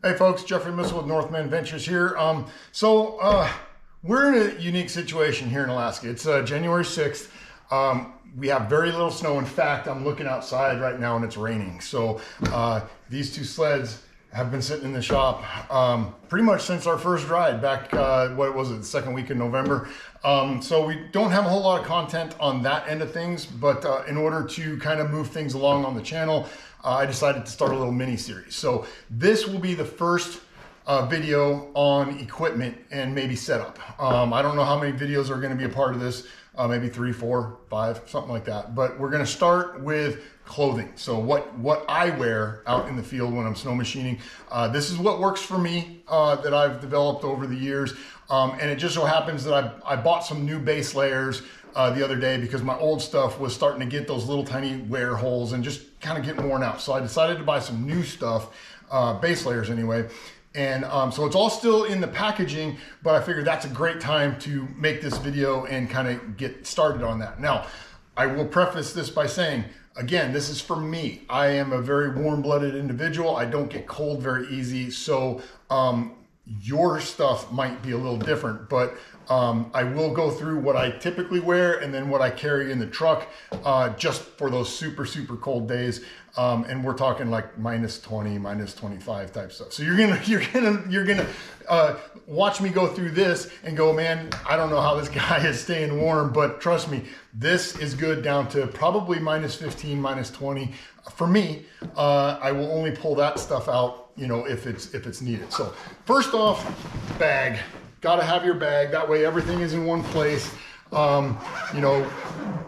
Hey folks, Jeffrey Missile with Northman Ventures here. We're in a unique situation here in Alaska. It's January 6th. We have very little snow. In fact, I'm looking outside right now and it's raining. So these two sleds have been sitting in the shop pretty much since our first ride back, what was it, the second week in November. So we don't have a whole lot of content on that end of things, but in order to kind of move things along on the channel, I decided to start a little mini series. So this will be the first video on equipment and maybe setup. I don't know how many videos are going to be a part of this, maybe 3, 4, 5, something like that. But we're going to start with clothing. So what I wear out in the field when I'm snow machining. This is what works for me that I've developed over the years. And it just so happens that I bought some new base layers the other day because my old stuff was starting to get those little tiny wear holes and just kind of get worn out. So I decided to buy some new stuff, base layers anyway. And so it's all still in the packaging, but I figured that's a great time to make this video and kind of get started on that. Now, I will preface this by saying, again, this is for me. I am a very warm-blooded individual. I don't get cold very easy. So your stuff might be a little different, but I will go through what I typically wear and then what I carry in the truck just for those super cold days. And we're talking like -20, -25 type stuff. So you're gonna watch me go through this and go, man, I don't know how this guy is staying warm, but trust me, this is good down to probably -15, -20. For me, I will only pull that stuff out, you know, if it's needed. So first off, bag. Got to have your bag. That way everything is in one place. You know,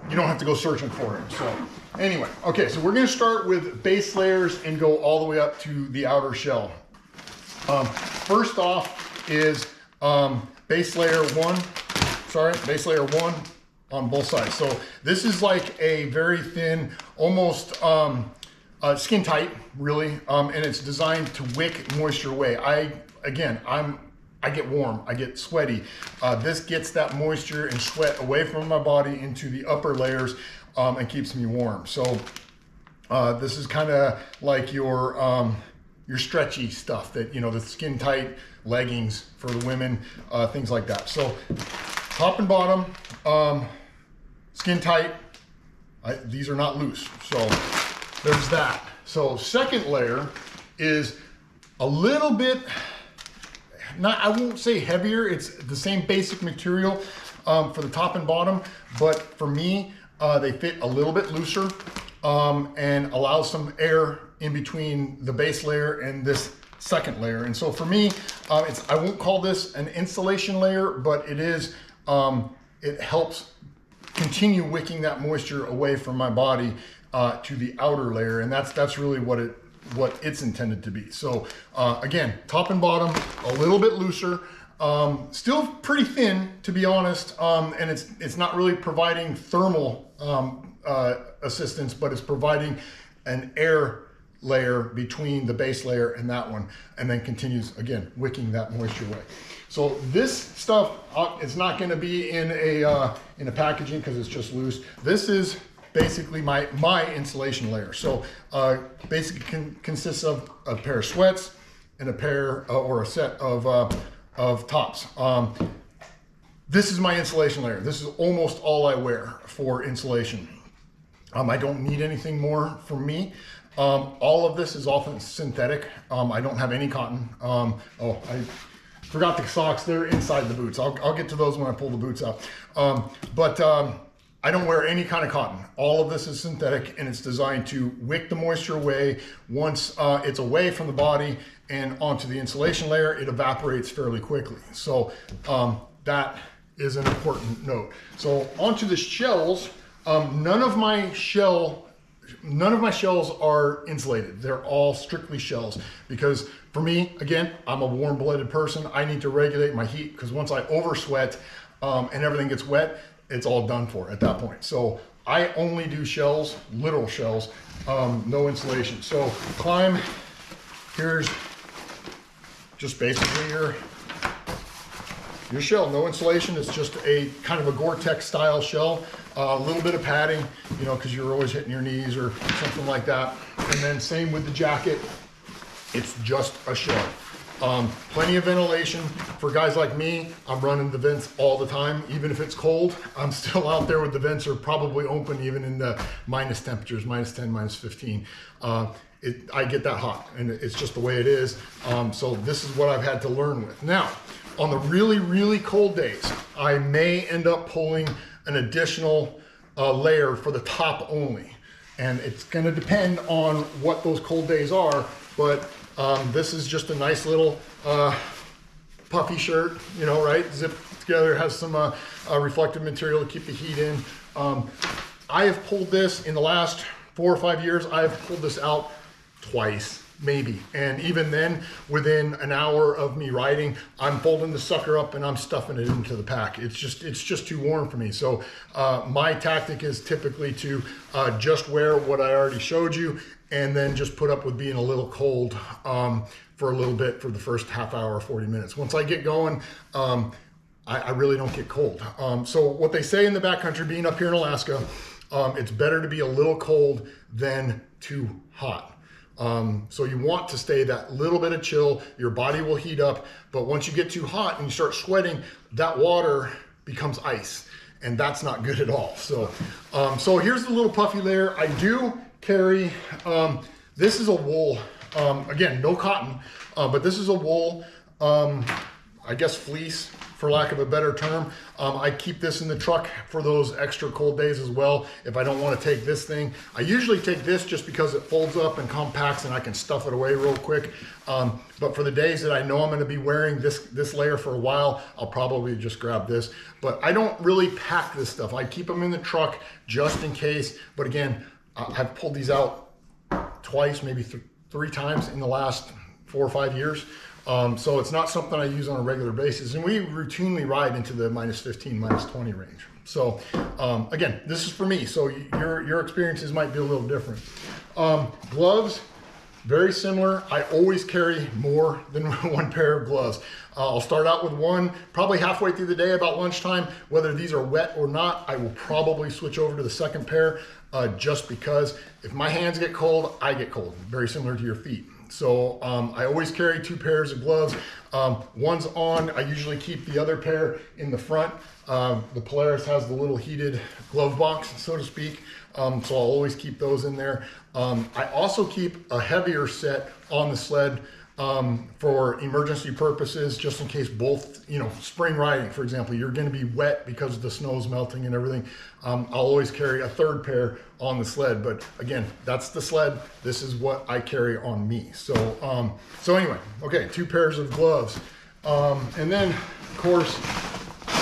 you don't have to go searching for it. So anyway, okay, so we're going to start with base layers and go all the way up to the outer shell. First off is base layer one on both sides. So this is like a very thin, almost skin tight, really, and it's designed to wick moisture away. I get warm, I get sweaty. This gets that moisture and sweat away from my body into the upper layers and keeps me warm. So this is kind of like your stretchy stuff that, you know, the skin tight leggings for the women, things like that. So top and bottom, skin tight. These are not loose. So there's that. So second layer is a little bit, I won't say heavier, it's the same basic material for the top and bottom, but for me, they fit a little bit looser and allow some air in between the base layer and this second layer. And so for me, I won't call this an insulation layer, but it is, it helps continue wicking that moisture away from my body to the outer layer. And that's really what it's intended to be. So again, top and bottom, a little bit looser, still pretty thin, to be honest, and it's not really providing thermal assistance, but it's providing an air layer between the base layer and that one, and then continues, again, wicking that moisture away. So this stuff is not going to be in a packaging because it's just loose. This is basically my insulation layer. So basically consists of a pair of sweats and a pair or a set of tops. This is my insulation layer. This is almost all I wear for insulation. I don't need anything more from me. All of this is often synthetic. I don't have any cotton. Oh, I forgot the socks. They're inside the boots. I'll get to those when I pull the boots out. I don't wear any kind of cotton. All of this is synthetic, and it's designed to wick the moisture away. Once it's away from the body and onto the insulation layer, it evaporates fairly quickly. So that is an important note. So onto the shells. None of my shells are insulated. They're all strictly shells because for me, again, I'm a warm-blooded person. I need to regulate my heat because once I oversweat and everything gets wet, it's all done for at that point. So I only do shells, literal shells, no insulation. So climb, here's just basically your shell, no insulation. It's just a kind of a Gore-Tex style shell, a little bit of padding, you know, because you're always hitting your knees or something like that. And then same with the jacket. It's just a shell. Plenty of ventilation for guys like me. I'm running the vents all the time. Even if it's cold, I'm still out there with the vents are probably open even in the minus temperatures, minus 10, minus 15. I get that hot and it's just the way it is. So this is what I've had to learn with. Now, on the really, really cold days, I may end up pulling an additional layer for the top only. And it's gonna depend on what those cold days are, but this is just a nice little puffy shirt, you know, right? Zip together, has some reflective material to keep the heat in. I have pulled this in the last 4 or 5 years. I've pulled this out twice, maybe. And even then, within an hour of me riding, I'm folding the sucker up and I'm stuffing it into the pack. It's just too warm for me. So my tactic is typically to just wear what I already showed you and then just put up with being a little cold for a little bit for the first half hour, 40 minutes. Once I get going, I really don't get cold. So what they say in the backcountry, being up here in Alaska, it's better to be a little cold than too hot. So you want to stay that little bit of chill, your body will heat up, but once you get too hot and you start sweating, that water becomes ice, and that's not good at all. So, so here's the little puffy layer. I do carry, this is a wool, again, no cotton, but this is a wool, I guess fleece, for lack of a better term. I keep this in the truck for those extra cold days as well. If I don't want to take this thing, I usually take this just because it folds up and compacts and I can stuff it away real quick. But for the days that I know I'm going to be wearing this layer for a while, I'll probably just grab this. But I don't really pack this stuff. I keep them in the truck just in case. But again, I've pulled these out twice, maybe 3 times in the last 4 or 5 years. So it's not something I use on a regular basis, and we routinely ride into the minus 15, minus 20 range. So again, this is for me, so your experiences might be a little different. Gloves, very similar. I always carry more than 1 pair of gloves. I'll start out with one, probably halfway through the day about lunchtime. Whether these are wet or not, I will probably switch over to the second pair just because if my hands get cold, I get cold, very similar to your feet. So I always carry 2 pairs of gloves. One's on, I usually keep the other pair in the front. The Polaris has the little heated glove box, so to speak. So I'll always keep those in there. I also keep a heavier set on the sled for emergency purposes, just in case both, you know, spring riding, for example, you're going to be wet because the snow's melting and everything. I'll always carry a 3rd pair on the sled, but again, that's the sled. This is what I carry on me. So, so anyway, okay, 2 pairs of gloves. And then of course,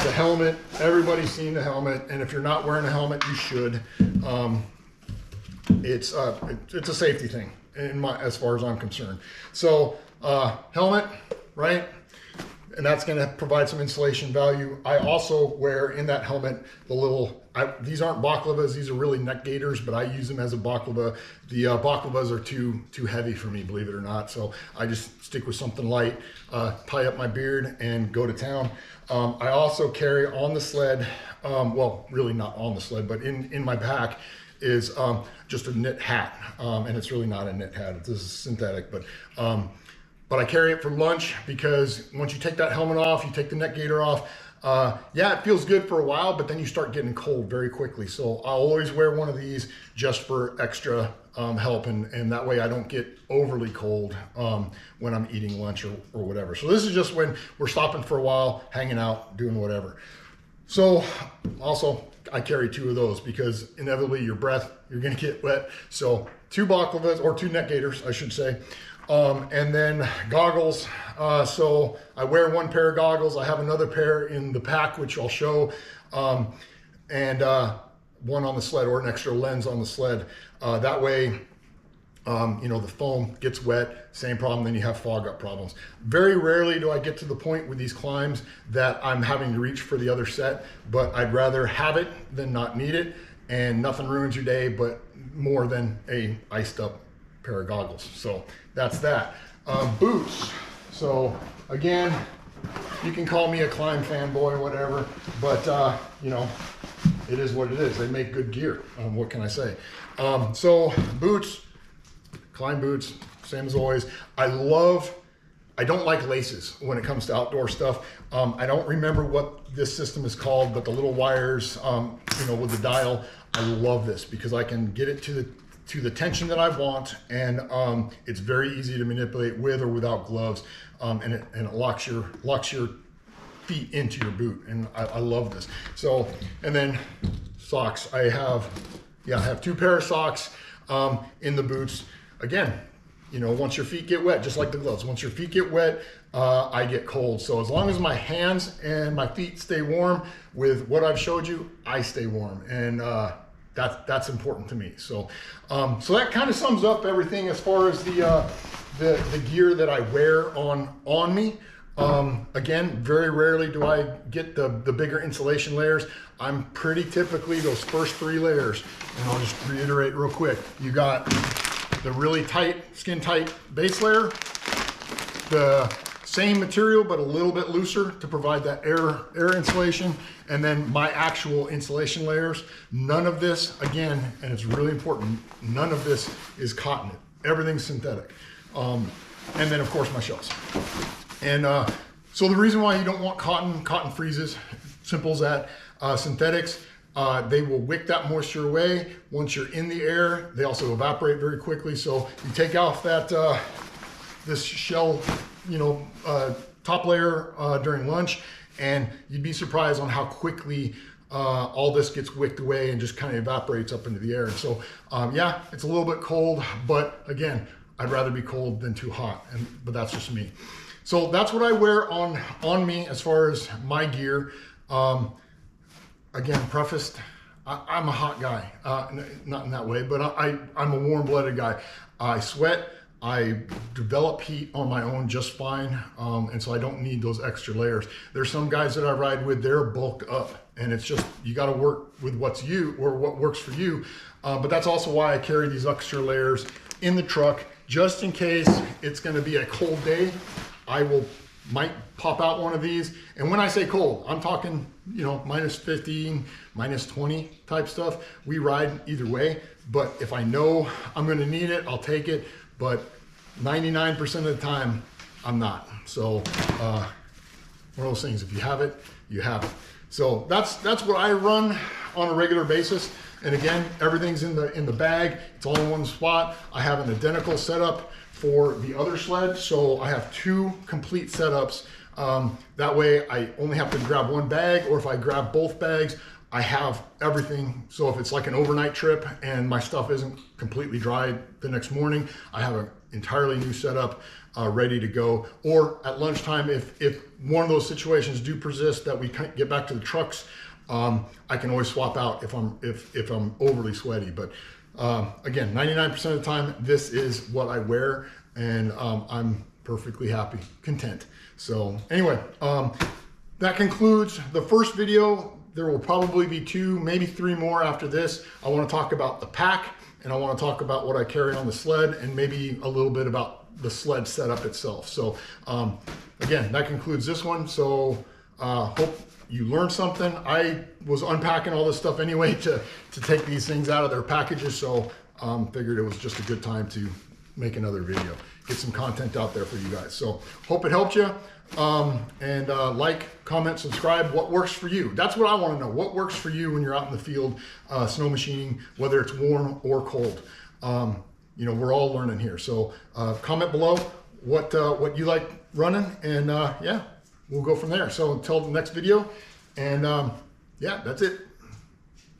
the helmet, everybody's seen the helmet. And if you're not wearing a helmet, you should. It's a safety thing as far as I'm concerned. So helmet, right? And that's going to provide some insulation value. I also wear in that helmet the little, these aren't baklavas, these are really neck gaiters, but I use them as a baklava. The baklavas are too heavy for me, believe it or not. So I just stick with something light, tie up my beard and go to town. I also carry on the sled, well, really not on the sled, but in my pack is just a knit hat. And it's really not a knit hat, this is synthetic, but I carry it for lunch because once you take that helmet off, you take the neck gaiter off, yeah, it feels good for a while, but then you start getting cold very quickly. So I'll always wear one of these just for extra help, and that way I don't get overly cold when I'm eating lunch or whatever. So this is just when we're stopping for a while, hanging out, doing whatever. So also I carry 2 of those because inevitably your breath, you're gonna get wet. So 2 baklavas, or 2 neck gaiters, I should say. And then goggles. So I wear 1 pair of goggles. I have another pair in the pack, which I'll show. And one on the sled, or an extra lens on the sled. That way, you know, the foam gets wet, same problem, then you have fog up problems. Very rarely do I get to the point with these climbs that I'm having to reach for the other set, but I'd rather have it than not need it, and nothing ruins your day, but more than a iced up pair of goggles. So that's that. Boots. So again, you can call me a climb fanboy or whatever, but you know, it is what it is. They make good gear. What can I say? So boots, climb boots, same as always. I don't like laces when it comes to outdoor stuff. I don't remember what this system is called, but the little wires, you know, with the dial, I love this because I can get it to the tension that I want, and it's very easy to manipulate with or without gloves, and it locks your feet into your boot, and I love this. So, and then socks. I have 2 pair of socks in the boots. Again, you know, once your feet get wet, just like the gloves, once your feet get wet, I get cold. So as long as my hands and my feet stay warm with what I've showed you, I stay warm. And that's important to me. So so that kind of sums up everything as far as the gear that I wear on me. Again, very rarely do I get the bigger insulation layers. I'm pretty typically those first 3 layers, and I'll just reiterate real quick. You got the really tight, skin tight base layer, the same material but a little bit looser to provide that air insulation, and then my actual insulation layers. None of this, again, and it's really important, none of this is cotton. Everything's synthetic. And then of course my shells. And so the reason why you don't want cotton freezes, simple as that. Synthetics, they will wick that moisture away once you're in the air. They also evaporate very quickly. So you take off that this shell, you know, top layer during lunch, and you'd be surprised on how quickly all this gets wicked away and just kind of evaporates up into the air. So yeah, it's a little bit cold, but again, I'd rather be cold than too hot, but that's just me. So that's what I wear on me as far as my gear. Again, prefaced, I'm a hot guy, not in that way, but I'm a warm-blooded guy. I sweat, I develop heat on my own just fine, and so I don't need those extra layers. There's some guys that I ride with, they're bulked up, and it's just, you gotta work with what works for you. But that's also why I carry these extra layers in the truck, just in case it's gonna be a cold day. I might pop out one of these. And when I say cold, I'm talking, you know, minus 15, minus 20 type stuff. We ride either way, but if I know I'm gonna need it, I'll take it. But 99% of the time, I'm not. So one of those things, if you have it, you have it. So that's what I run on a regular basis. And again, everything's in the bag. It's all in one spot. I have an identical setup for the other sled. So I have 2 complete setups. That way I only have to grab one bag, or if I grab both bags, I have everything. So if it's like an overnight trip and my stuff isn't completely dry the next morning, I have an entirely new setup ready to go. Or at lunchtime, if one of those situations do persist that we can't get back to the trucks, I can always swap out if I'm overly sweaty. But again, 99% of the time, this is what I wear, and I'm perfectly happy, content. So anyway, that concludes the first video. There will probably be 2, maybe 3 more after this. I want to talk about the pack, and I want to talk about what I carry on the sled, and maybe a little bit about the sled setup itself. So again, that concludes this one. So hope you learned something. I was unpacking all this stuff anyway to take these things out of their packages, so figured it was just a good time to make another video, get some content out there for you guys. So hope it helped you. And like, comment, subscribe. What works for you? That's what I want to know. What works for you when you're out in the field snow machining, whether it's warm or cold? You know, we're all learning here. So comment below what you like running, and yeah, we'll go from there. So until the next video, and yeah, that's it.